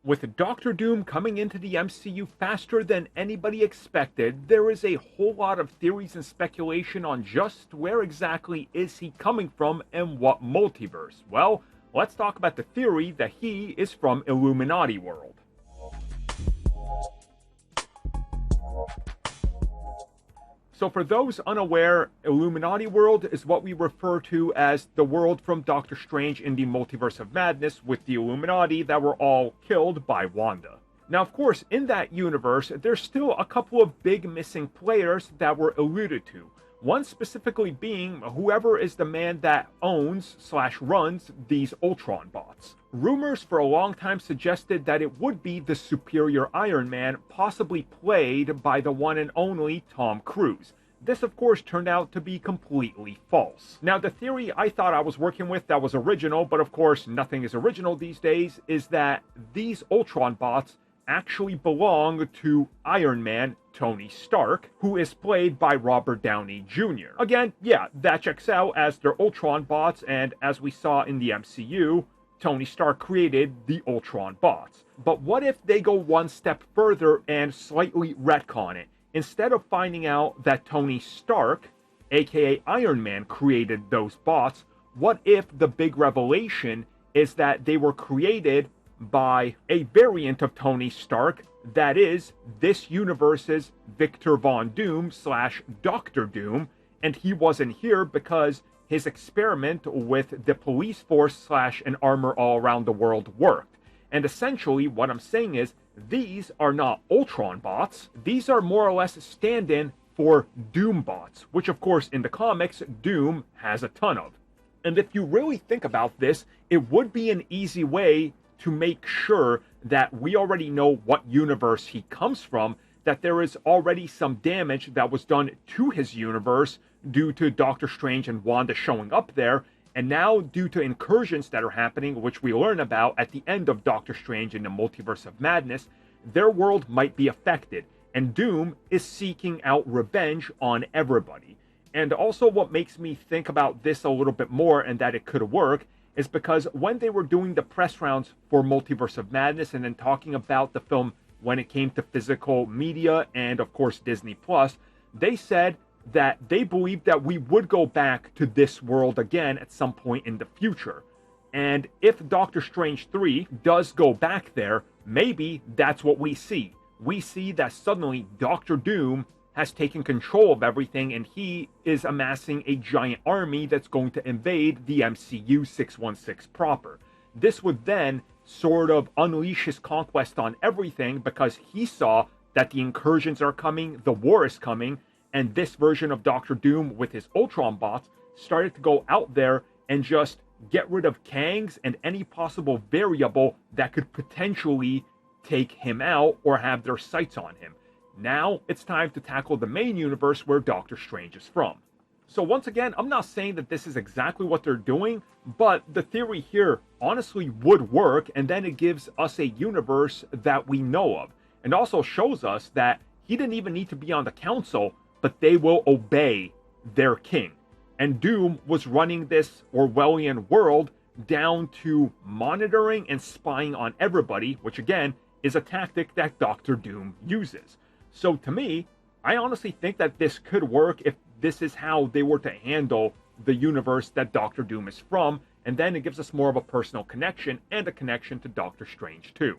With Doctor Doom coming into the MCU faster than anybody expected, there is a whole lot of theories and speculation on just where exactly is he coming from and what multiverse. Well, let's talk about the theory that he is from Illuminati world. So for those unaware, Illuminati world is what we refer to as the world from Doctor Strange in the Multiverse of Madness, with the Illuminati that were all killed by Wanda. Now, of course, in that universe, there's still a couple of big missing players that were alluded to. One specifically being whoever is the man that owns/runs these Ultron bots. Rumors for a long time suggested that it would be the superior Iron Man, possibly played by the one and only Tom Cruise. This, of course, turned out to be completely false. Now, the theory I thought I was working with that was original, but of course nothing is original these days, is that these Ultron bots actually belong to Iron Man Tony Stark, who is played by Robert Downey Jr. Again, yeah, that checks out as they're Ultron bots, and as we saw in the MCU, Tony Stark created the Ultron bots. But what if they go one step further and slightly retcon it? Instead of finding out that Tony Stark, aka Iron Man, created those bots, what if the big revelation is that they were created by a variant of Tony Stark, that is, this universe's Victor Von Doom / Doctor Doom, and he wasn't here because his experiment with the police force / an armor all around the world worked. And essentially what I'm saying is, these are not Ultron bots, these are more or less stand-in for Doom bots, which of course in the comics, Doom has a ton of. And if you really think about this, it would be an easy way to make sure that we already know what universe he comes from, that there is already some damage that was done to his universe due to Doctor Strange and Wanda showing up there, and now due to incursions that are happening, which we learn about at the end of Doctor Strange in the Multiverse of Madness, their world might be affected, and Doom is seeking out revenge on everybody. And also what makes me think about this a little bit more and that it could work is because when they were doing the press rounds for Multiverse of Madness and then talking about the film when it came to physical media and of course Disney Plus, they said that they believed that we would go back to this world again at some point in the future. And if Doctor Strange 3 does go back there, maybe that's what we see. We see that suddenly Doctor Doom has taken control of everything and he is amassing a giant army that's going to invade the MCU 616 proper. This would then sort of unleash his conquest on everything because he saw that the incursions are coming, the war is coming, and this version of Doctor Doom with his Ultron bots started to go out there and just get rid of Kangs and any possible variable that could potentially take him out or have their sights on him. Now it's time to tackle the main universe where Doctor Strange is from. So once again, I'm not saying that this is exactly what they're doing, but the theory here honestly would work, and then it gives us a universe that we know of, and also shows us that he didn't even need to be on the council, but they will obey their king. And Doom was running this Orwellian world down to monitoring and spying on everybody, which again is a tactic that Doctor Doom uses. So to me, I honestly think that this could work if this is how they were to handle the universe that Doctor Doom is from, and then it gives us more of a personal connection and a connection to Doctor Strange too.